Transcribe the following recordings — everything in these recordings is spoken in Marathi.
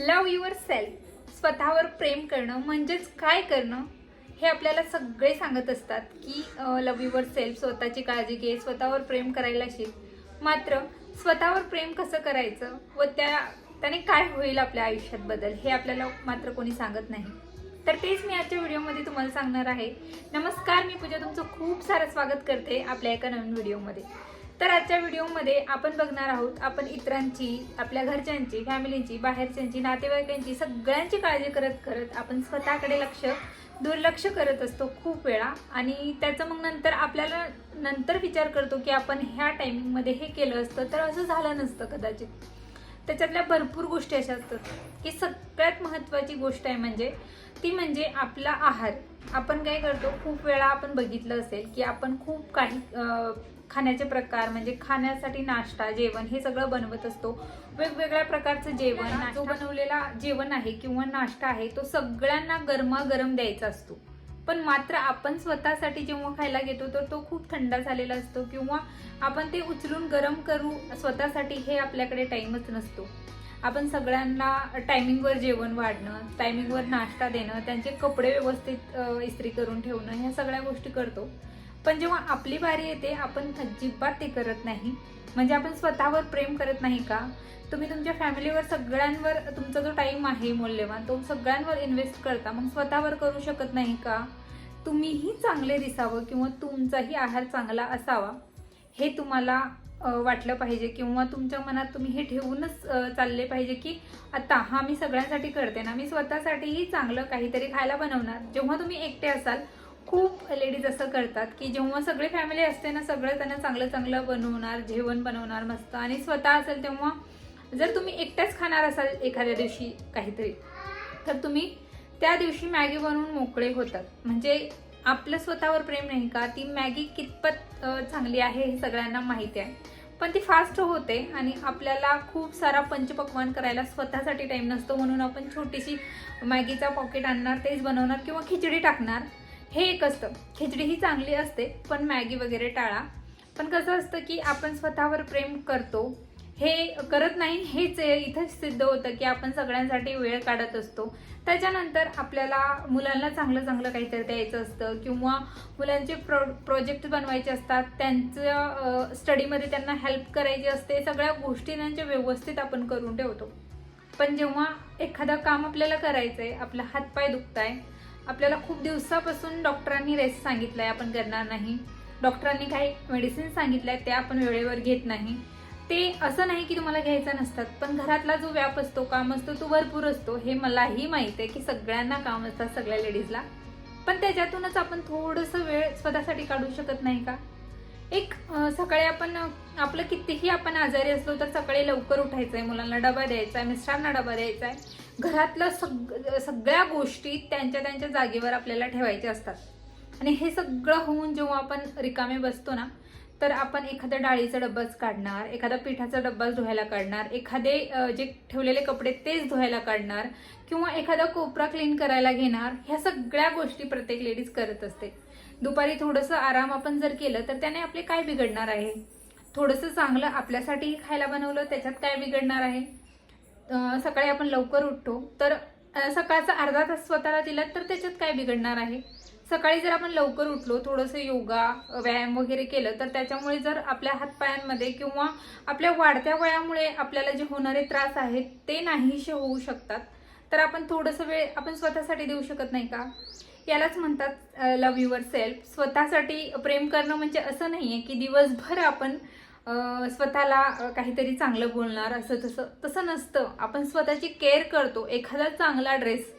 लव युअर सेल्फ, स्वतःवर प्रेम करणं म्हणजेच काय करणं हे आपल्याला सगळे सांगत असतात की लव युअर सेल्फ, स्वतःची काळजी घे, स्वतःवर प्रेम करायला शिक. मात्र स्वतःवर प्रेम कसं करायचं व त्याने काय होईल आपल्या आयुष्यात बदल हे आपल्याला मात्र कोणी सांगत नाही. तर तेच मी आजच्या व्हिडिओमध्ये तुम्हाला सांगणार आहे. नमस्कार, मी पूजा तुमचं खूप सारं स्वागत करते आपल्या एका नवीन व्हिडिओमध्ये. तर आजच्या व्हिडिओमध्ये आपण बघणार आहोत, आपण इतरांची, आपल्या घरच्यांची, फॅमिलीची, बाहेरच्यांची, नातेवाईकांची सगळ्यांची काळजी करत करत आपण स्वतःकडे दुर्लक्ष करत असतो खूप वेळा. आणि त्याचं मग नंतर आपल्याला विचार करतो की आपण ह्या टायमिंगमध्ये हे केलं असतं तर असं झालं नसतं कदाचित. त्याच्यातल्या भरपूर गोष्टी अशा असतात की सगळ्यात महत्त्वाची गोष्ट आहे ती म्हणजे आपला आहार. आपण काय करतो, खूप वेळा आपण बघितलं असेल की आपण खूप काही खाण्याचे प्रकार म्हणजे खाण्यासाठी नाश्ता, जेवण हे सगळं बनवत असतो. वेगवेगळ्या प्रकारचं जेवण, जो बनवलेला जेवण आहे किंवा नाश्ता आहे तो सगळ्यांना गरमागरम द्यायचा असतो. पण मात्र आपण स्वतःसाठी जेव्हा खायला घेतो तर तो खूप थंड झालेला असतो किंवा आपण ते उचलून गरम करू स्वतःसाठी हे आपल्याकडे टाईमच नसतो. आपण सगळ्यांना टायमिंगवर जेवण वाढणं, टायमिंगवर नाश्ता देणं, त्यांचे कपडे व्यवस्थित इस्त्री करून ठेवणं, ह्या सगळ्या गोष्टी करतो. पण जेव्हा आपली बारी येते आपण अजिबात ते करत नाही. म्हणजे आपण स्वतःवर प्रेम करत नाही का? तुम्ही तुमच्या फॅमिलीवर, सगळ्यांवर तुमचा जो टाइम आहे मौल्यवान तो सगळ्यांवर इन्व्हेस्ट करता, मग स्वतःवर करू शकत नाही का? तुम्हीही चांगले दिसावं किंवा तुमचाही आहार चांगला असावा हे तुम्हाला वाटलं पाहिजे किंवा तुमच्या मनात तुम्ही हे ठेवूनच चालले पाहिजे की आता मी सगळ्यांसाठी करते ना, मी स्वतःसाठीही चांगलं काहीतरी खायला बनवणार. जेव्हा तुम्ही एकटे असाल, खूप लेडीज असं करतात की जेव्हा सगळी फॅमिली असते ना, सगळं त्यांना चांगलं चांगलं बनवणार, जेवण बनवणार मस्त, आणि स्वतः असेल तेव्हा जर तुम्ही एकट्याच खाणार असाल एखाद्या दिवशी काहीतरी, तर तुम्ही त्या दिवशी मॅगी बनवून मोकळे होतात. म्हणजे आपलं स्वतःवर प्रेम नाही का? ती मॅगी कितपत चांगली आहे हे सगळ्यांना माहिती आहे, पण ती फास्ट होते आणि आपल्याला खूप सारा पंचपक्वान्न करायला स्वतःसाठी टाइम नसतो. म्हणून आपण छोटीशी मॅगीचा पॉकेट आणणार, तेच बनवणार किंवा खिचडी टाकणार. हे एक असतं. खिचडी ही चांगली असते पण मॅगी वगैरे टाळा. पण कसं असतं की आपण स्वतःवर प्रेम करतो हे करत नाही, हेच इथंच सिद्ध होतं की आपण सगळ्यांसाठी वेळ काढत असतो. त्याच्यानंतर आपल्याला मुलांना चांगलं चांगलं काहीतरी द्यायचं असतं किंवा मुलांचे प्रोजेक्ट बनवायचे असतात, त्यांचं स्टडीमध्ये त्यांना हेल्प करायची असते. सगळ्या गोष्टी त्यांच्या व्यवस्थित आपण करून ठेवतो. पण जेव्हा एखादं काम आपल्याला करायचं आहे, आपला हातपाय दुखताय, आपल्याला खूप दिवसापासून डॉक्टरांनी रेस्ट सांगितलाय, आपण करणार नाही, डॉक्टरांनी काही मेडिसिन सांगितल्या त्या आपण वेळेवर घेत नाही. ते असं नाही की तुम्हाला घ्यायचं नसतात, पण घरातला जो व्याप असतो, काम असतो, तो भरपूर असतो. हे मलाही माहिती आहे की सगळ्यांना काम असतात, सगळ्या लेडीजला. पण त्याच्यातूनच आपण थोडंसं वेळ स्वतःसाठी काढू शकत नाही का? सकाळी आपण आपलं कितीही आपण आजारी असलो तर सकाळी लवकर उठायचंय, मुलांना डबा द्यायचा आहे, मिस्टरांना डबा द्यायचा आहे, घरातलं सगळ्या गोष्टी त्यांच्या त्यांच्या जागेवर आपल्याला ठेवायच्या असतात. आणि हे सगळं होऊन जेव्हा आपण रिकामे बसतो ना, तर आपण एखाद्या डाळीचा डब्बाच काढणार, एखादा पिठाचा डब्बाच धुवायला काढणार, एखादे जे ठेवलेले कपडे तेच धुवायला काढणार किंवा एखादा कोपरा क्लीन करायला घेणार. ह्या सगळ्या गोष्टी प्रत्येक लेडीज करत असते. दुपारी थोडंसं आराम आपण जर केलं तर त्याने आपले काय बिघडणार आहे? थोडंसं चांगलं आपल्यासाठी खायला बनवलं त्याच्यात काय बिघडणार आहे? सकाळी आपण लवकर उठतो तर सकाळचा अर्धा तास स्वतःला दिला तर त्याच्यात काय बिघडणार आहे? सकाळी जर आपण लवकर उठलो, थोडंसं योगा, व्यायाम वगैरे केलं तर त्याच्यामुळे जर आपल्या हातपायांमध्ये किंवा आपल्या वाढत्या वयामुळे आपल्याला जे होणारे त्रास आहेत ते नाहीसे होऊ शकतात. तर आपण थोडंसं वेळ आपण स्वतःसाठी देऊ शकत नाही का? यालाच म्हणतात लव युअर सेल्फ. स्वतःसाठी प्रेम करणं म्हणजे असं नाहीये की दिवसभर आपण स्वतःला काहीतरी चांगलं बोलणार, तसं नसतं. आपण स्वतःची केअर करतो. एखादा चांगला ड्रेस,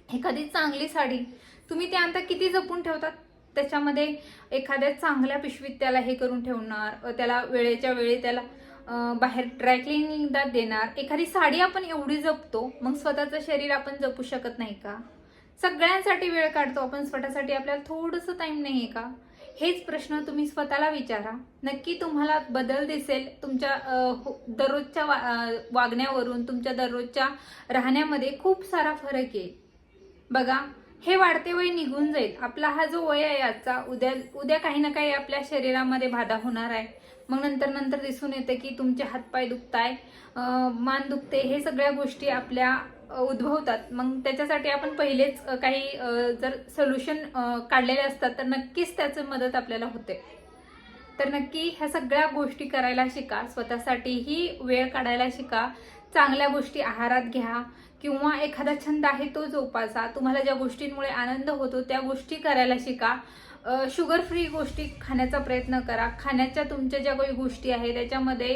एखादी चांगली साडी तुम्ही ते आता किती जपून ठेवतात, त्याच्यामध्ये एखाद्या चांगल्या पिशवीत त्याला हे करून ठेवणार, त्याला वेळेच्या वेळी त्याला बाहेर ड्रायक्लिनिंगला देणार. एखादी साडी आपण एवढी जपतो, मग स्वतःचं शरीर आपण जपू शकत नाही का? सगळ्यांसाठी वेळ काढतो आपण, स्वतःसाठी आपल्याला थोडंसं टाइम नाहीये का? हेच प्रश्न तुम्ही स्वतःला विचारा. नक्की तुम्हाला बदल दिसेल तुमच्या दररोजच्या वागण्यावरून, तुमच्या दररोजच्या राहण्यामध्ये खूप सारा फरक येईल. बघा, हे वाढते वय निघून जाईल. आपला हा जो वय आहे आजचा, उद्या काही ना काही आपल्या शरीरामध्ये बाधा होणार आहे. मग नंतर नंतर दिसून येते की तुमचे हातपाय दुखताय, मान दुखते, हे सगळ्या गोष्टी आपल्या उद्भवतात. मग त्याच्यासाठी आपण पहिलेच काही जर सोल्युशन काढलेले असतात तर नक्कीच त्याची मदत आपल्याला होते. तर नक्की ह्या सगळ्या गोष्टी करायला शिका, स्वतःसाठीही वेळ काढायला शिका, चांगल्या गोष्टी आहारात घ्या किंवा एखादा छंद आहे तो जोपासा. तुम्हाला ज्या गोष्टींमुळे आनंद होतो त्या गोष्टी करायला शिका. शुगर फ्री गोष्टी खाण्याचा प्रयत्न करा. खाण्याच्या तुमच्या ज्या काही गोष्टी आहेत त्याच्यामध्ये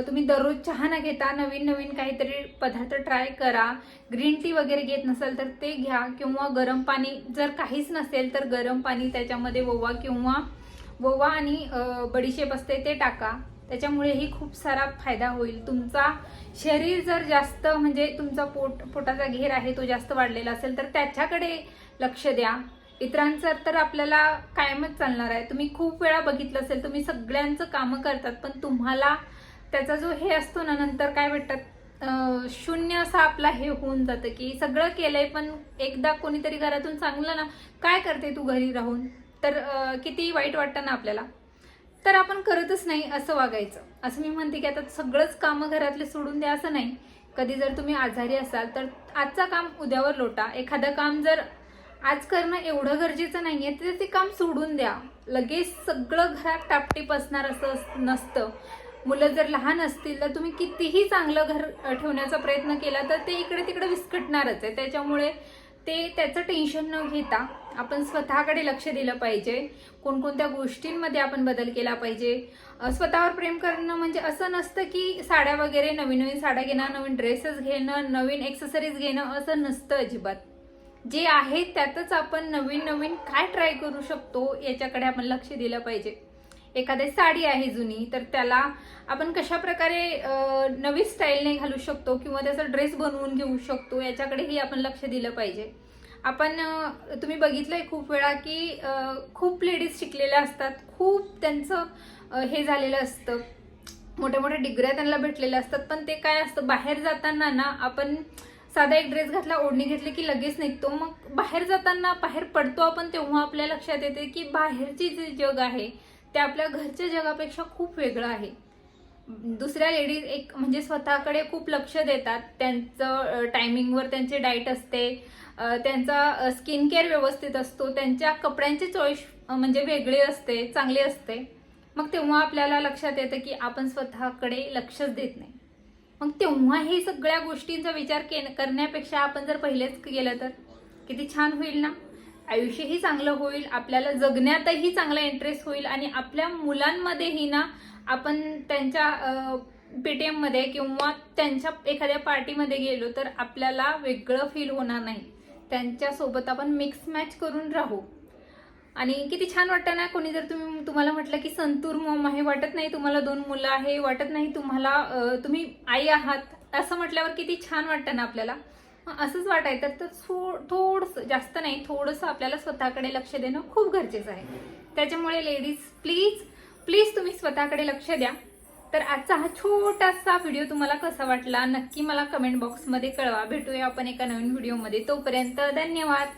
तुम्ही दररोज चहा न घेता नवीन नवीन काहीतरी पदार्थ ट्राय करा. ग्रीन टी वगैरे घेत नसाल तर ते घ्या, किंवा गरम पाणी, जर काहीच नसेल तर गरम पाणी त्याच्यामध्ये ओवा आणि बडीशेप असते ते टाका. त्याच्यामुळेही खूप सारा फायदा होईल. तुमचा शरीर जर जास्त म्हणजे तुमचा पोटाचा घेर आहे तो जास्त वाढलेला असेल तर त्याच्याकडे लक्ष द्या. इतरांचं तर आपल्याला कायमच चालणार आहे. तुम्ही खूप वेळा बघितलं असेल, तुम्ही सगळ्यांचं कामं करतात पण तुम्हाला त्याचा जो हे असतो ना, नंतर काय भेटतात, शून्य असा आपला हे होऊन जातं की सगळं केलंय पण एकदा कोणीतरी घरातून सांगलं ना, काय करते तू घरी राहून, तर किती वाईट वाटतं ना आपल्याला. तर आपण करतच नाही असं वागायचं. असं मी म्हणते की आता सगळंच कामं घरातले सोडून द्या असं नाही. कधी जर तुम्ही आजारी असाल तर आजचं काम उद्यावर लोटा. एखादं काम जर आज करणं एवढं गरजेचं नाहीये तर ते काम सोडून द्या. लगेच सगळं घरात टापटीप असणार असं नसतं. मुलं जर लहान असतील तर तुम्ही कितीही चांगलं घर ठेवण्याचा प्रयत्न केला तर ते इकडे तिकडे विस्कटणारच आहे. त्याच्यामुळे त्याचं टेन्शन न घेता आपण स्वतःकडे लक्ष दिलं पाहिजे. कोणकोणत्या गोष्टींमध्ये आपण बदल केला पाहिजे. स्वतःवर प्रेम करणं म्हणजे असं नसतं की साड्या वगैरे नवीन नवीन साड्या घेणं, नवीन ड्रेसेस घेणं, नवीन एक्सेसरीज घेणं, असं नसतं अजिबात. जे आहे त्यातच आपण नवीन नवीन काय ट्राय करू शकतो याच्याकडे आपण लक्ष दिलं पाहिजे. एखादी साडी आहे जुनी तर त्याला आपण कशा प्रकारे नवी स्टाईलने घालू शकतो किंवा त्याचा ड्रेस बनवून घेऊ शकतो याच्याकडेही आपण लक्ष दिलं पाहिजे. आपण तुम्ही बघितलंय खूप वेळा की खूप लेडीज शिकलेल्या असतात, खूप त्यांचं हे झालेलं असतं, मोठ्या मोठ्या डिग्र्या त्यांना भेटलेल्या असतात, पण ते काय असतं, बाहेर जाताना ना आपण साधा एक ड्रेस घातला, ओढणी घेतली की लगेच निघतो. मग बाहेर जाताना बाहेर पडतो आपण तेव्हा आपल्या लक्षात येते की बाहेरची जे जग आहे ते आपल्या घरच्या जगापेक्षा खूप वेगळं आहे. दुसऱ्या लेडीज एक म्हणजे स्वतःकडे खूप लक्ष देतात, त्यांचं टायमिंगवर त्यांची डाएट असते, त्यांचा स्किन केअर व्यवस्थित असतो, त्यांच्या कपड्यांची चॉईस म्हणजे वेगळी असते, चांगली असते. मग तेव्हा आपल्याला लक्षात येतं की आपण स्वतःकडे लक्षच देत नाही. मग तेव्हा हे सगळ्या गोष्टींचा विचार करण्यापेक्षा आपण जर पहिलेच केलं तर किती छान होईल ना. आयुष्यही चांगलं होईल, आपल्याला जगण्यातही चांगला इंटरेस्ट होईल आणि आपल्या मुलांमध्येही ना आपण त्यांच्या पेटीएम मध्ये किंवा त्यांच्या एखाद्या पार्टीमध्ये गेलो तर आपल्याला वेगळं फील होणार नाही. त्यांच्यासोबत आपण मिक्स मॅच करून राहू. आणि किती छान वाटतं ना. कोणी जर तुम्हाला म्हटलं की संतूर मॉम आहे, वाटत नाही तुम्हाला 2 मुलं आहे, वाटत नाही तुम्हाला तुम्ही आई आहात, असं म्हटल्यावर किती छान वाटतं ना आपल्याला. असंच वाटायचं तर थोडंसं, जास्त नाही, थोडंसं आपल्याला स्वतःकडे लक्ष देणं खूप गरजेचं आहे. त्याच्यामुळे लेडीज प्लीज प्लीज तुम्ही स्वतःकडे लक्ष द्या. तर आजचा हा छोटासा व्हिडिओ तुम्हाला कसा वाटला नक्की मला कमेंट बॉक्समध्ये कळवा. भेटूया आपण एका नवीन व्हिडिओमध्ये. तोपर्यंत धन्यवाद.